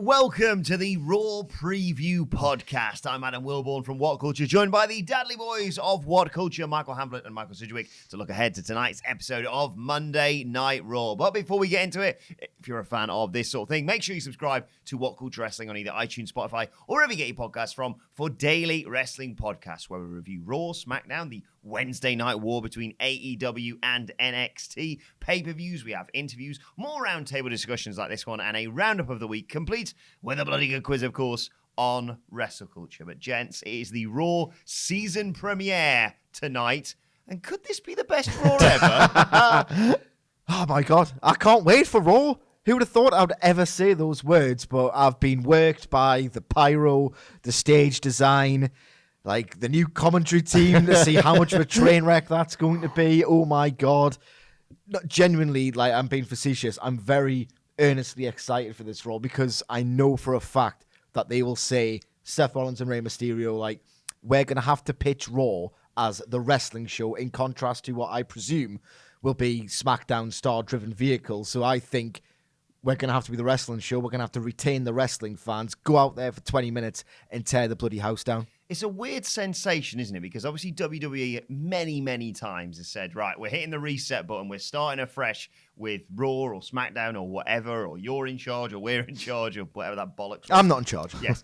welcome to the Raw Preview Podcast. I'm Adam Wilbourn from What Culture, joined by the Dadley boys of What Culture, Michael Hamblett and Michael Sidgwick, to look ahead to tonight's episode of Monday Night Raw. But before we get into it, if you're a fan of this sort of thing, make sure you subscribe to What Culture Wrestling on either iTunes, Spotify, or wherever you get your podcasts from for daily wrestling podcasts, where we review Raw, SmackDown, the Wednesday Night War between AEW and NXT, pay-per-views, we have interviews, more roundtable discussions like this one, and a roundup of the week, complete with a bloody good quiz, of course, on Wrestle Culture. But gents, it is the Raw season premiere tonight, and could this be the best Raw ever? Oh my God, I can't wait for Raw. Who would have thought I would ever say those words? But I've been worked by the pyro, the stage design, like the new commentary team to see how much of a train wreck that's going to be. Oh my God. Genuinely, like, I'm being facetious. I'm very earnestly excited for this Raw because I know for a fact that they will say, Seth Rollins and Rey Mysterio, like, we're going to have to pitch Raw as the wrestling show in contrast to what I presume will be SmackDown star-driven vehicles. So I think we're going to have to be the wrestling show. We're going to have to retain the wrestling fans, go out there for 20 minutes and tear the bloody house down. It's a weird sensation, isn't it? Because obviously WWE many times has said, right, we're hitting the reset button. We're starting afresh with Raw or SmackDown or whatever, or you're in charge or we're in charge or whatever that bollocks was. I'm not in charge. Yes.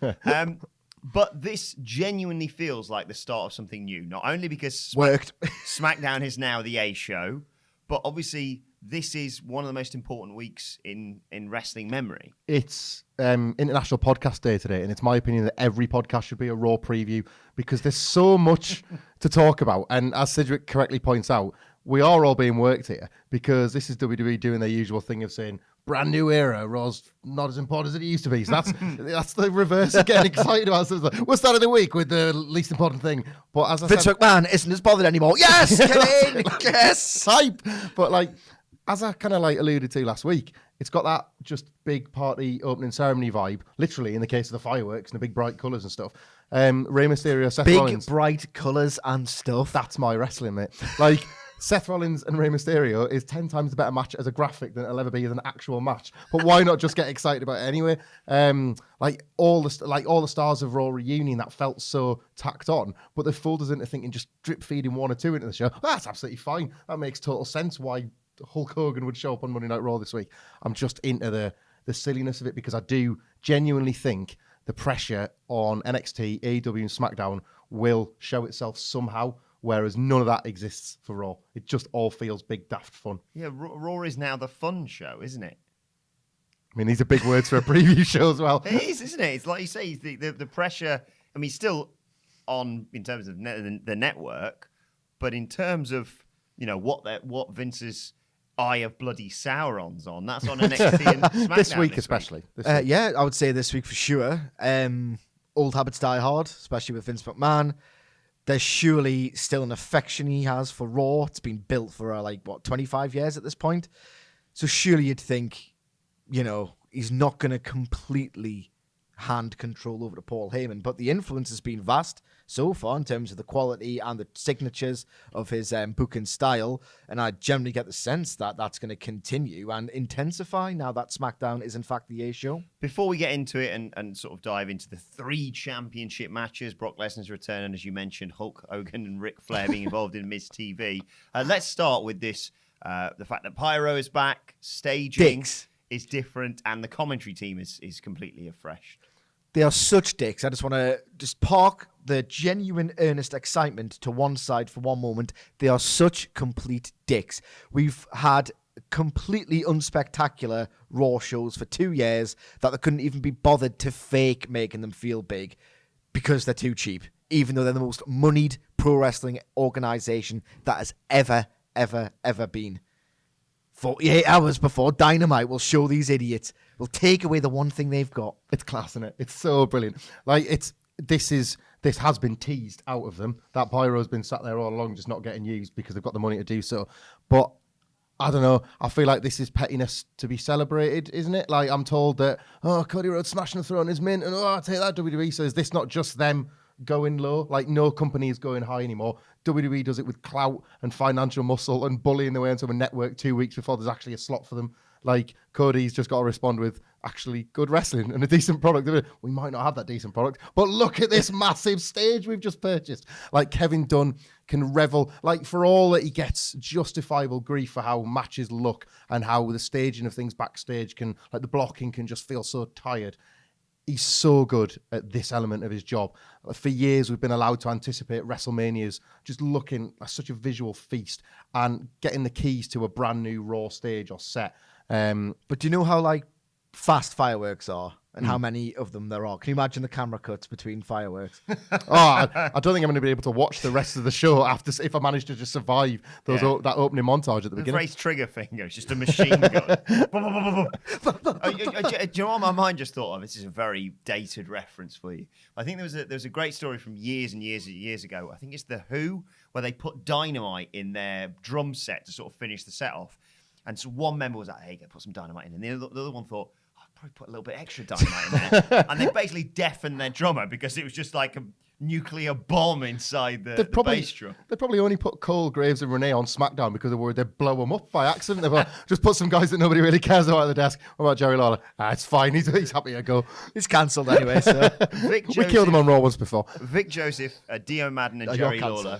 But this genuinely feels like the start of something new. Not only because SmackDown is now the A show, but obviously this is one of the most important weeks in wrestling memory. It's International Podcast Day today, and it's my opinion that every podcast should be a Raw preview because there's so much to talk about. And as Sidgwick correctly points out, we are all being worked here because this is WWE doing their usual thing of saying, brand new era, Raw's not as important as it used to be. So that's the reverse of getting excited about something. We'll start of the week with the least important thing. But as I Vince said, McMahon isn't as bothered anymore. Yes, get in, yes, hype. But like, as I kind of like alluded to last week, it's got that just big party opening ceremony vibe, literally in the case of the fireworks and the big bright colours and stuff. Rey Mysterio, Seth Rollins. Big bright colours and stuff. That's my wrestling, mate. Like, Seth Rollins and Rey Mysterio is 10 times the better match as a graphic than it'll ever be as an actual match. But why not just get excited about it anyway? Like all the stars of Raw reunion, that felt so tacked on, but they fooled us into thinking just drip feeding one or two into the show. That's absolutely fine. That makes total sense why Hulk Hogan would show up on Monday Night Raw this week. I'm just into the silliness of it because I do genuinely think the pressure on NXT, AEW, and SmackDown will show itself somehow, whereas none of that exists for Raw. It just all feels big, daft fun. Yeah, Raw is now the fun show, isn't it? I mean, these are big words for a preview show as well. It is, isn't it? It's like you say, the pressure, I mean, still on in terms of the network, but in terms of, you know, what Vince's eye of bloody Sauron's on, that's on NXT and SmackDown this week especially. This week. Yeah, I would say this week for sure. Old habits die hard, especially with Vince McMahon. There's surely still an affection he has for Raw. It's been built for 25 years at this point. So surely you'd think, you know, he's not going to completely hand control over to Paul Heyman, but the influence has been vast so far in terms of the quality and the signatures of his booking style, and I generally get the sense that that's going to continue and intensify now that SmackDown is in fact the A show. Before we get into it and sort of dive into the 3 championship matches, Brock Lesnar's return, and as you mentioned, Hulk Hogan and Ric Flair being involved in Miz TV, let's start with this, the fact that Pyro is back, staging is different, and the commentary team is completely afresh. They are such dicks. I just want to park the genuine, earnest excitement to one side for one moment. They are such complete dicks. We've had completely unspectacular Raw shows for 2 years that they couldn't even be bothered to fake making them feel big because they're too cheap, even though they're the most moneyed pro wrestling organization that has ever been. 48 hours before Dynamite will show these idiots. We'll take away the one thing they've got. It's class, isn't it? It's so brilliant. Like, this has been teased out of them. That Pyro's been sat there all along just not getting used because they've got the money to do so. But I don't know. I feel like this is pettiness to be celebrated, isn't it? Like, I'm told that, Cody Rhodes smashing the throne is mint, and I'll take that, WWE. So is this not just them going low? Like, no company is going high anymore. WWE does it with clout and financial muscle and bullying their way into a network 2 weeks before there's actually a slot for them. Like, Cody's just got to respond with, actually good wrestling and a decent product. We might not have that decent product, but look at this massive stage we've just purchased. Like, Kevin Dunn can revel, like, for all that he gets justifiable grief for how matches look and how the staging of things backstage can, like, the blocking can just feel so tired. He's so good at this element of his job. For years, we've been allowed to anticipate WrestleManias just looking like such a visual feast and getting the keys to a brand new Raw stage or set. But do you know how, like, fast fireworks are and how many of them there are? Can you imagine the camera cuts between fireworks? I don't think I'm going to be able to watch the rest of the show after if I manage to just survive those that opening montage at the beginning. Phrase trigger finger, it's just a machine gun. Do you know what my mind just thought of? This is a very dated reference for you. I think there was a great story from years and years ago. I think it's The Who, where they put dynamite in their drum set to sort of finish the set off. And so one member was like, hey, put some dynamite in. And the other one thought, I'll probably put a little bit extra dynamite in there. And they basically deafened their drummer because it was just like a nuclear bomb inside the bass drum. They probably only put Cole, Graves and Renee on SmackDown because they were worried they'd blow them up by accident. They just put some guys that nobody really cares about at the desk. What about Jerry Lawler? It's fine. He's happy to go. He's cancelled anyway. So we killed him on Raw once before. Vic Joseph, Dio Madden and Jerry Lawler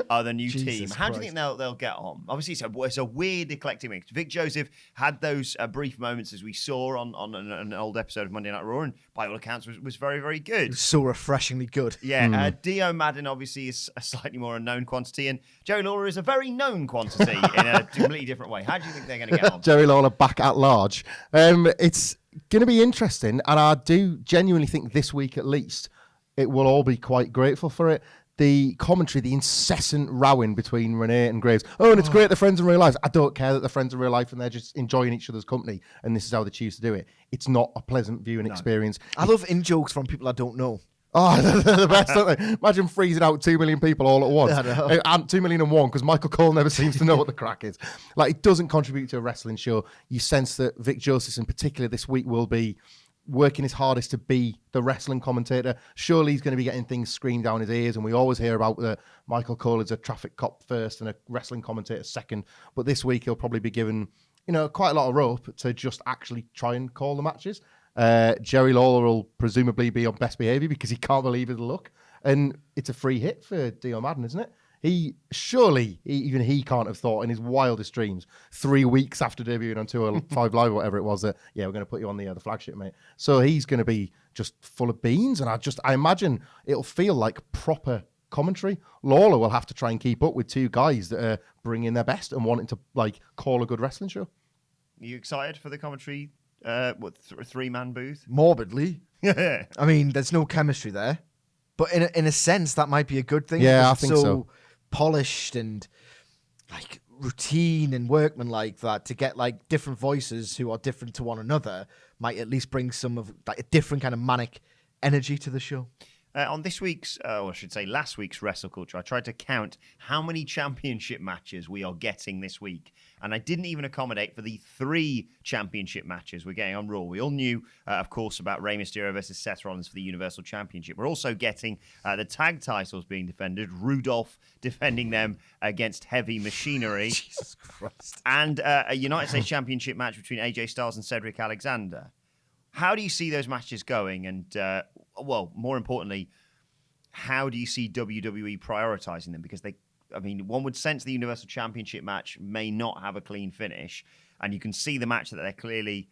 are the new team. How do you think they'll get on? Obviously, it's a weird eclectic mix. Vic Joseph had those brief moments as we saw on an old episode of Monday Night Raw, and by all accounts was very, very good. So refreshingly good. Yeah, Dio Madden obviously is a slightly more unknown quantity, and Jerry Lawler is a very known quantity in a completely different way. How do you think they're going to get on? Jerry Lawler back at large. It's going to be interesting, and I do genuinely think this week at least it will all be quite grateful for it. The commentary, the incessant rowing between Renee and Graves. Oh, and it's great they're friends in real life. I don't care that they're friends in real life and they're just enjoying each other's company, and this is how they choose to do it. It's not a pleasant viewing experience. I love in-jokes from people I don't know. Oh, they're the best, aren't they? Imagine freezing out 2 million people all at once. And 2,000,001, because Michael Cole never seems to know what the crack is. Like, it doesn't contribute to a wrestling show. You sense that Vic Joseph, in particular this week, will be working his hardest to be the wrestling commentator. Surely he's going to be getting things screamed down his ears, and we always hear about that Michael Cole is a traffic cop first and a wrestling commentator second. But this week he'll probably be given, quite a lot of rope to just actually try and call the matches. Jerry Lawler will presumably be on best behaviour because he can't believe his luck. And it's a free hit for Dio Madden, isn't it? Even he can't have thought in his wildest dreams 3 weeks after debuting on 205 Live or whatever it was that, we're going to put you on the flagship, mate. So he's going to be just full of beans. And I imagine it'll feel like proper commentary. Lawler will have to try and keep up with two guys that are bringing their best and wanting to call a good wrestling show. Are you excited for the commentary? A three-man booth? Morbidly. I mean, there's no chemistry there. But in a sense, that might be a good thing. Yeah, I think so. Polished and routine and workmanlike that to get different voices who are different to one another might at least bring some of a different kind of manic energy to the show. On this week's, or I should say last week's Wrestle Culture, I tried to count how many championship matches we are getting this week. And I didn't even accommodate for the 3 championship matches we're getting on Raw. We all knew, of course, about Rey Mysterio versus Seth Rollins for the Universal Championship. We're also getting the tag titles being defended. Rudolph defending them against Heavy Machinery. Jesus Christ. And a United States Championship match between AJ Styles and Cedric Alexander. How do you see those matches going? And, more importantly, how do you see WWE prioritizing them? Because one would sense the Universal Championship match may not have a clean finish. And you can see the match that they're clearly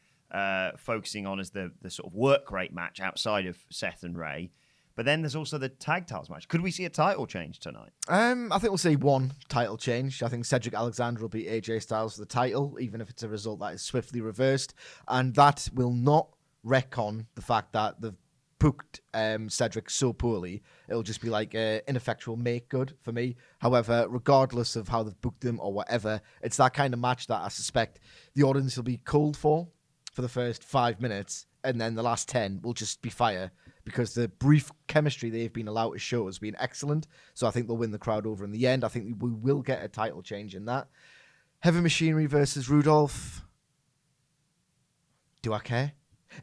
focusing on as the sort of work rate match outside of Seth and Rey. But then there's also the tag titles match. Could we see a title change tonight? I think we'll see one title change. I think Cedric Alexander will beat AJ Styles for the title, even if it's a result that is swiftly reversed. And that will not retcon the fact that they've booked Cedric so poorly. It'll just be like ineffectual make good for me. However, regardless of how they've booked him or whatever, it's that kind of match that I suspect the audience will be cold for the first 5 minutes, and then the last 10 will just be fire because the brief chemistry they've been allowed to show has been excellent. So I think they'll win the crowd over in the end. I think we will get a title change in that. Heavy Machinery versus Rudolph. Do I care?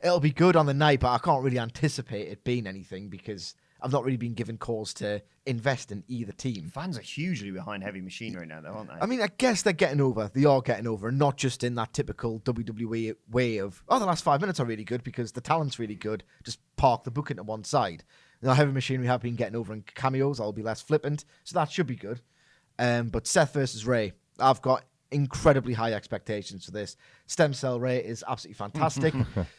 It'll be good on the night, but I can't really anticipate it being anything because I've not really been given cause to invest in either team. Fans are hugely behind Heavy Machinery now, though, aren't they? I mean, I guess they're getting over. They are getting over, and not just in that typical WWE way of, the last 5 minutes are really good because the talent's really good. Just park the booking to one side. Now, Heavy Machinery have been getting over in cameos. I'll be less flippant, so that should be good. But Seth versus Ray, I've got incredibly high expectations for this. Stem Cell Ray is absolutely fantastic.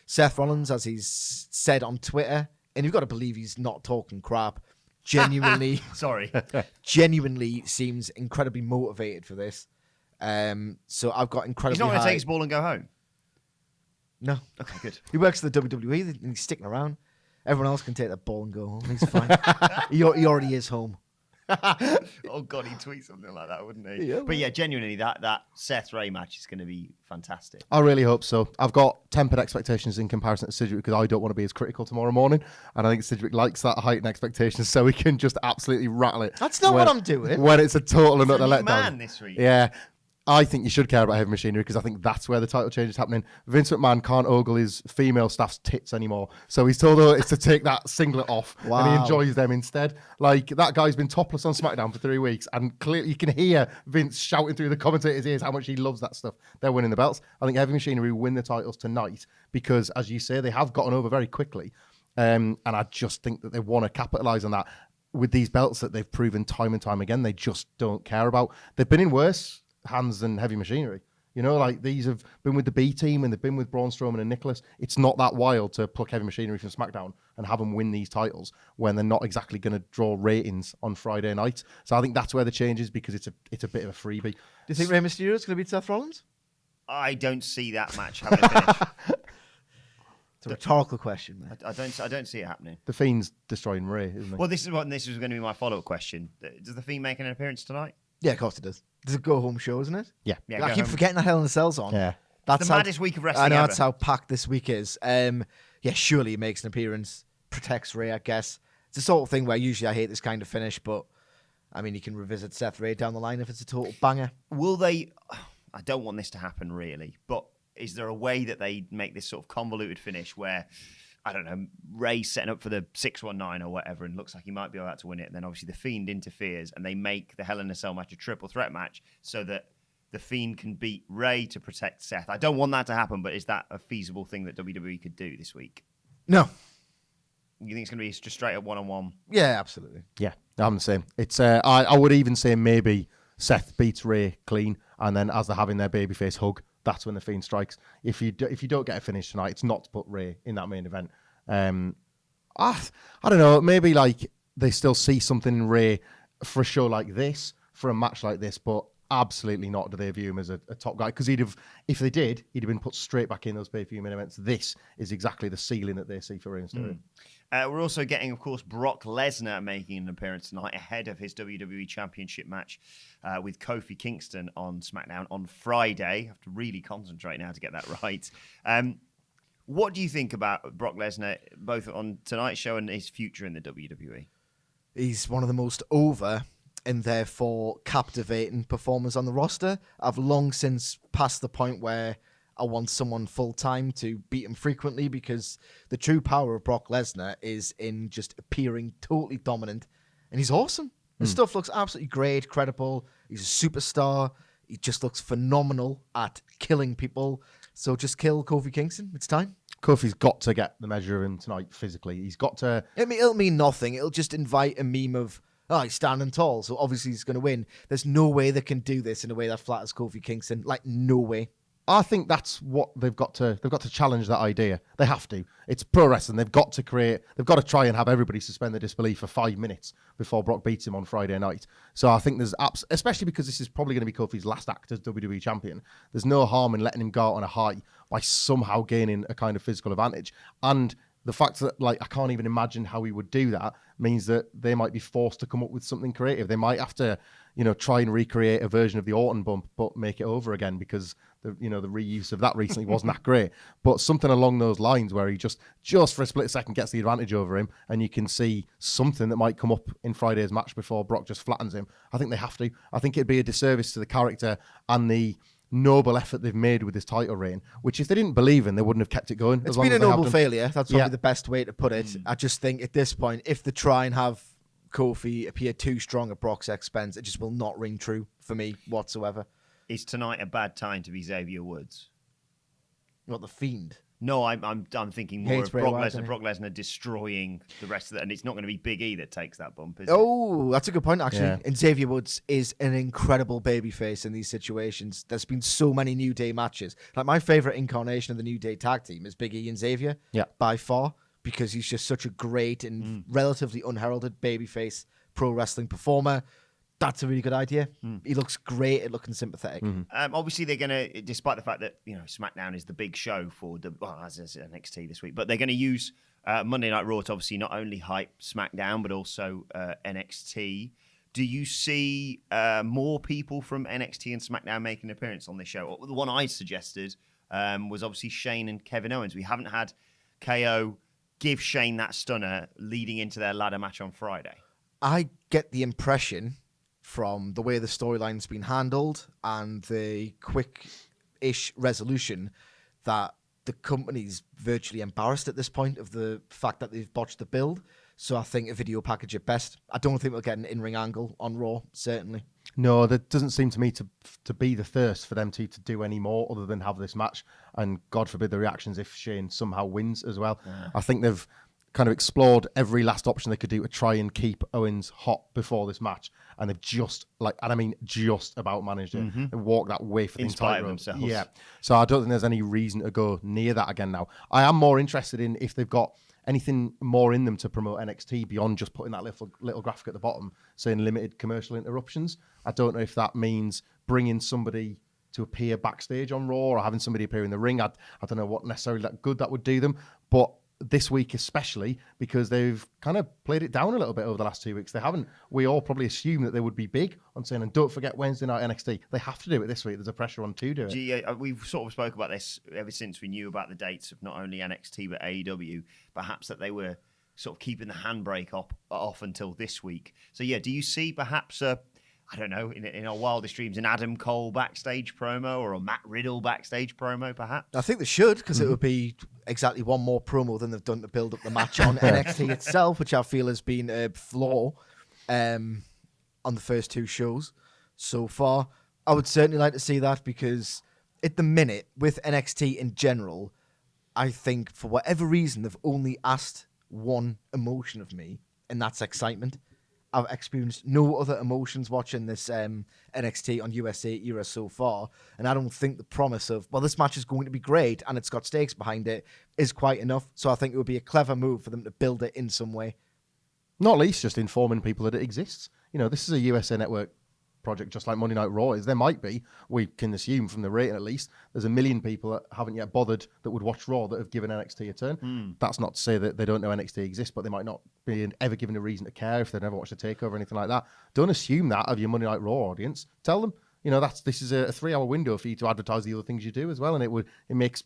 Seth Rollins, as he's said on Twitter, and you've got to believe he's not talking crap, genuinely seems incredibly motivated for this. So I've got incredibly He's not going to high... take his ball and go home? No. Okay, good. He works for the WWE and he's sticking around. Everyone else can take that ball and go home. He's fine. He already is home. Oh, God, he'd tweet something like that, wouldn't he? Yeah, but yeah, genuinely, that Seth Ray match is going to be fantastic. I really hope so. I've got tempered expectations in comparison to Sidgwick because I don't want to be as critical tomorrow morning. And I think Sidgwick likes that height and expectations so he can just absolutely rattle it. That's not what I'm doing. When it's a total and He's utter a new letdown. man this week. Yeah. I think you should care about Heavy Machinery because I think that's where the title change is happening. Vince McMahon can't ogle his female staff's tits anymore. So he's told Otis to take that singlet off and he Wow. enjoys them instead. Like, that guy's been topless on SmackDown for 3 weeks and clearly you can hear Vince shouting through the commentator's ears how much he loves that stuff. They're winning the belts. I think Heavy Machinery will win the titles tonight because, as you say, they have gotten over very quickly. And I just think that they want to capitalise on that with these belts that they've proven time and time again they just don't care about. They've been in worse hands than Heavy Machinery. You know, like these have been with the B team and they've been with Braun Strowman and Nicholas. It's not that wild to pluck Heavy Machinery from SmackDown and have them win these titles when they're not exactly going to draw ratings on Friday night. So I think that's where the change is because it's a bit of a freebie. Do you think Rey Mysterio is going to beat Seth Rollins? I don't see that match having a finish. It's a rhetorical question, man. I don't see it happening. The Fiend's destroying Ray, isn't he? Well, this is going to be my follow-up question. Does the Fiend make an appearance tonight? Yeah, of course it does. It's a go-home show, isn't it? Yeah. Yeah, I go keep home. forgetting that Hell in a Cell's on. Yeah. It's the maddest week of wrestling I know, ever. that's how packed this week is. Yeah, surely he makes an appearance, protects Ray, I guess. It's the sort of thing where usually I hate this kind of finish, but I mean, you can revisit Seth Ray down the line if it's a total banger. Will they... I don't want this to happen, really, but is there a way that they make this sort of convoluted finish where, I don't know, Ray's setting up for the 619 or whatever and looks like he might be about to win it, and then obviously the Fiend interferes and they make the Hell in a Cell match a triple threat match so that the Fiend can beat Ray to protect Seth? I don't want that to happen, but is that a feasible thing that WWE could do this week? No. You think it's going to be just straight up one-on-one? Yeah, absolutely. Yeah, I'm the same. It's I would even say maybe Seth beats Ray clean, and then as they're having their babyface hug, that's when the Fiend strikes. If you don't get a finish tonight, it's not to put Ray in that main event. I don't know. Maybe like they still see something in Ray for a show like this, for a match like this, but absolutely not do they view him as a top guy, because if they did, he'd have been put straight back in those pay-per-view main events. This is exactly the ceiling that they see for Rey Mysterio. We're also getting, of course, Brock Lesnar making an appearance tonight ahead of his WWE Championship match with Kofi Kingston on SmackDown on Friday. I have to really concentrate now to get that right. What do you think about Brock Lesnar, both on tonight's show and his future in the WWE? He's one of the most over and therefore captivating performers on the roster. I've long since passed the point where I want someone full-time to beat him frequently, because the true power of Brock Lesnar is in just appearing totally dominant, and he's awesome. His stuff looks absolutely great, credible. He's a superstar. He just looks phenomenal at killing people. So just kill Kofi Kingston. It's time. Kofi's got to get the measure of him tonight physically. He's got to... It'll mean nothing. It'll just invite a meme of, oh, he's standing tall, so obviously he's going to win. There's no way they can do this in a way that flatters Kofi Kingston. Like, no way. I think that's what they've got to challenge that idea. They have to. It's pro wrestling. They've got to try and have everybody suspend their disbelief for 5 minutes before Brock beats him on Friday night. So I think there's especially because this is probably going to be Kofi's last act as WWE champion. There's no harm in letting him go out on a high by somehow gaining a kind of physical advantage. And the fact that, like, I can't even imagine how he would do that means that they might be forced to come up with something creative. They might have to, try and recreate a version of the Orton bump, but make it over again, because the reuse of that recently wasn't that great. But something along those lines where he just for a split second gets the advantage over him, and you can see something that might come up in Friday's match before Brock just flattens him. I think they have to. I think it'd be a disservice to the character and the noble effort they've made with this title reign, which if they didn't believe in, they wouldn't have kept it going. It's been a noble failure. That's probably Yeah. the best way to put it. I just think at this point, if they try and have Kofi appear too strong at Brock's expense, it just will not ring true for me whatsoever. Is tonight a bad time to be Xavier Woods? Not the Fiend. No, I'm thinking more Hates of Bray Brock Wyatt, Lesnar. doesn't he? Brock Lesnar destroying the rest of it, and it's not going to be Big E that takes that bump, is it? Oh, that's a good point, actually. Yeah. And Xavier Woods is an incredible babyface in these situations. There's been so many New Day matches. Like, my favorite incarnation of the New Day tag team is Big E and Xavier, Yeah. by far, because he's just such a great and relatively unheralded babyface pro wrestling performer. That's a really good idea. He looks great at looking sympathetic. Obviously, they're going to, despite the fact that SmackDown is the big show for as is NXT this week, but they're going to use Monday Night Raw to obviously not only hype SmackDown but also NXT. Do you see more people from NXT and SmackDown making an appearance on this show? The one I suggested was obviously Shane and Kevin Owens. We haven't had KO give Shane that stunner leading into their ladder match on Friday. I get the impression from the way the storyline's been handled and the quick-ish resolution that the company's virtually embarrassed at this point of the fact that they've botched the build. So I think a video package at best. I don't think we'll get an in-ring angle on Raw, certainly. No, there doesn't seem to me to be the thirst for them to do any more other than have this match. And God forbid the reactions if Shane somehow wins as well. Yeah. I think they've kind of explored every last option they could do to try and keep Owens hot before this match. And they've just about managed it and walked that way for the entire road. Themselves. Yeah. So I don't think there's any reason to go near that again now. I am more interested in if they've got anything more in them to promote NXT beyond just putting that little graphic at the bottom saying limited commercial interruptions. I don't know if that means bringing somebody to appear backstage on Raw or having somebody appear in the ring. I don't know what necessarily that good that would do them, but this week especially, because they've kind of played it down a little bit over the last 2 weeks. They haven't. We all probably assumed that they would be big on saying, and don't forget Wednesday night NXT. They have to do it this week. There's a pressure on to do it. We've sort of spoke about this ever since we knew about the dates of not only NXT but AEW, perhaps that they were sort of keeping the handbrake off until this week. So yeah, do you see perhaps I don't know, in our wildest dreams, an Adam Cole backstage promo or a Matt Riddle backstage promo, perhaps? I think they should, because it would be exactly one more promo than they've done to build up the match on NXT itself, which I feel has been a flaw on the first two shows so far. I would certainly like to see that, because at the minute, with NXT in general, I think for whatever reason, they've only asked one emotion of me, and that's excitement. I've experienced no other emotions watching this NXT on USA era so far, and I don't think the promise of, well, this match is going to be great and it's got stakes behind it is quite enough. So I think it would be a clever move for them to build it in some way. Not least just informing people that it exists. This is a USA Network project just like Monday Night Raw is. There might be, we can assume from the rating at least, there's 1 million people that haven't yet bothered that would watch Raw that have given NXT a turn. That's not to say that they don't know NXT exists, but they might not be ever given a reason to care if they've never watched a takeover or anything like that. Don't assume that of your Monday Night Raw audience. Tell them, this is a 3-hour window for you to advertise the other things you do as well, and it makes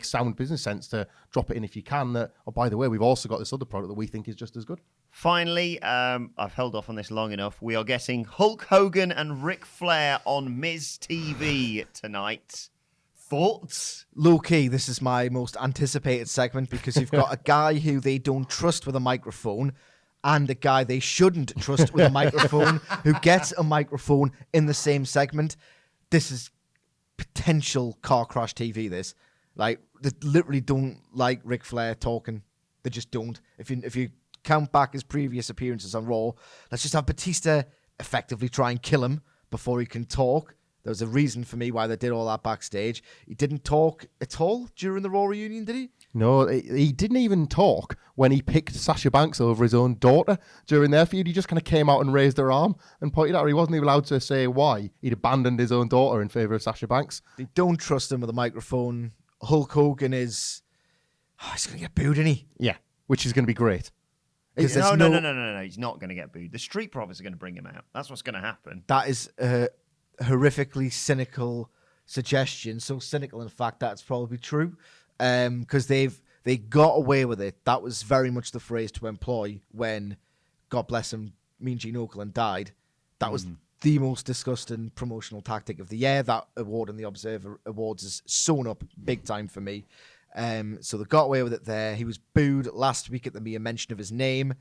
sound business sense to drop it in if you can. That, oh, by the way, we've also got this other product that we think is just as good. Finally, I've held off on this long enough. We are getting Hulk Hogan and Ric Flair on Miz TV tonight. Thoughts? Low key, this is my most anticipated segment, because you've got a guy who they don't trust with a microphone and a guy they shouldn't trust with a microphone who gets a microphone in the same segment. This is potential car crash TV, this. Like, they literally don't like Ric Flair talking. They just don't. If you count back his previous appearances on Raw, let's just have Batista effectively try and kill him before he can talk. There was a reason for me why they did all that backstage. He didn't talk at all during the Raw reunion, did he? No, he didn't even talk when he picked Sasha Banks over his own daughter during their feud. He just kind of came out and raised her arm and pointed at her. He wasn't even allowed to say why he'd abandoned his own daughter in favour of Sasha Banks. They don't trust him with a microphone. Hulk Hogan is... he's going to get booed, isn't he? Yeah, which is going to be great. No. He's not going to get booed. The Street Profits are going to bring him out. That's what's going to happen. That is a horrifically cynical suggestion. So cynical, in fact, that's probably true. Because they got away with it. That was very much the phrase to employ when, God bless him, Mean Gene Okerlund died. That was the most disgusting promotional tactic of the year. That award in the Observer Awards is sewn up big time for me. So they got away with it there. He was booed last week at the mere mention of his name.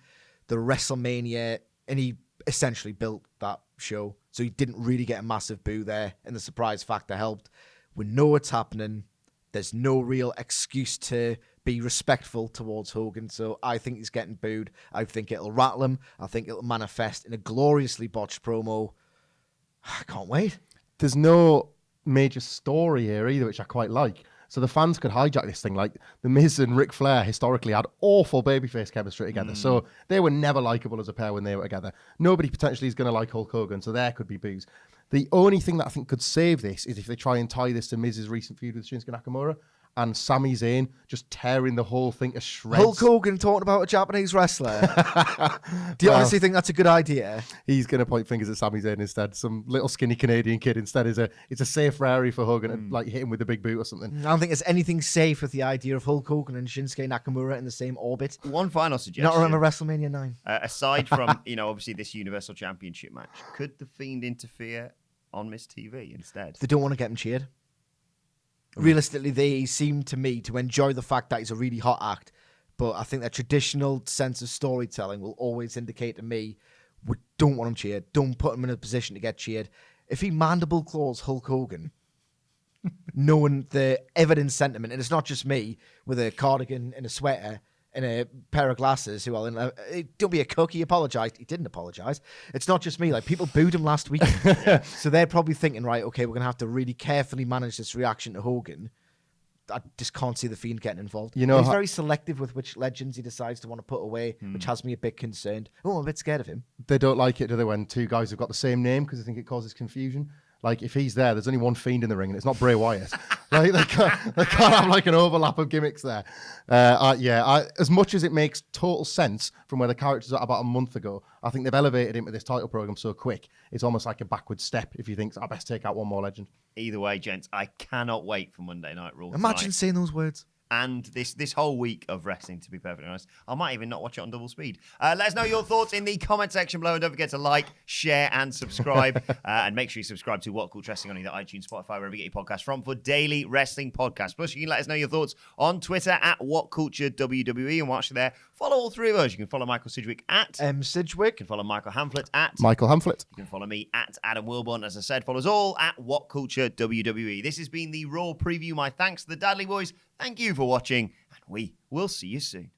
The WrestleMania, and he essentially built that show. So he didn't really get a massive boo there, and the surprise factor helped. We know what's happening. There's no real excuse to be respectful towards Hogan, so I think he's getting booed. I think it'll rattle him. I think it'll manifest in a gloriously botched promo. I can't wait. There's no major story here either, which I quite like. So the fans could hijack this thing. Like The Miz and Ric Flair historically had awful babyface chemistry together. So they were never likable as a pair when they were together. Nobody potentially is going to like Hulk Hogan, so there could be boos. The only thing that I think could save this is if they try and tie this to Miz's recent feud with Shinsuke Nakamura and Sami Zayn just tearing the whole thing to shreds. Hulk Hogan talking about a Japanese wrestler. Do you honestly think that's a good idea? He's going to point fingers at Sami Zayn instead. Some little skinny Canadian kid instead it's a safe area for Hogan to like hit him with a big boot or something. I don't think there's anything safe with the idea of Hulk Hogan and Shinsuke Nakamura in the same orbit. One final suggestion. Not remember WrestleMania 9. Aside from, obviously this Universal Championship match, could The Fiend interfere on Miss TV instead? They don't want to get him cheered. Realistically, they seem to me to enjoy the fact that he's a really hot act, but I think their traditional sense of storytelling will always indicate to me, we don't want him cheered. Don't put him in a position to get cheered. If he mandible claws Hulk Hogan, knowing the evidence sentiment, and it's not just me with a cardigan and a sweater and a pair of glasses who are don't be a cook, he apologised. He didn't apologise. It's not just me. Like, people booed him last week. So they're probably thinking, right, okay, we're going to have to really carefully manage this reaction to Hogan. I just can't see the Fiend getting involved. He's very selective with which legends he decides to want to put away, which has me a bit concerned. Oh, I'm a bit scared of him. They don't like it, do they, when two guys have got the same name because they think it causes confusion? Like, if he's there's only one Fiend in the ring, and it's not Bray Wyatt. Like, they can't have like an overlap of gimmicks there. As much as it makes total sense from where the characters are about a month ago, I think they've elevated him to this title program so quick. It's almost like a backward step if you think, I best take out one more legend. Either way, gents, I cannot wait for Monday Night Raw. Imagine saying those words. And this whole week of wrestling, to be perfectly honest. I might even not watch it on double speed. Let us know your thoughts in the comment section below. And don't forget to like, share, and subscribe. And make sure you subscribe to What Culture Wrestling on either iTunes, Spotify, wherever you get your podcasts from for daily wrestling podcasts. Plus, you can let us know your thoughts on Twitter at WhatCultureWWE. And watch there, follow all three of us. You can follow Michael Sidgwick at Sidgwick. You can follow Michael Hamflett at Michael Hamflett. You can follow me at Adam Wilbourn. As I said, follow us all at What Culture WWE. This has been the Raw preview. My thanks to the Dadley boys. Thank you for watching, and we will see you soon.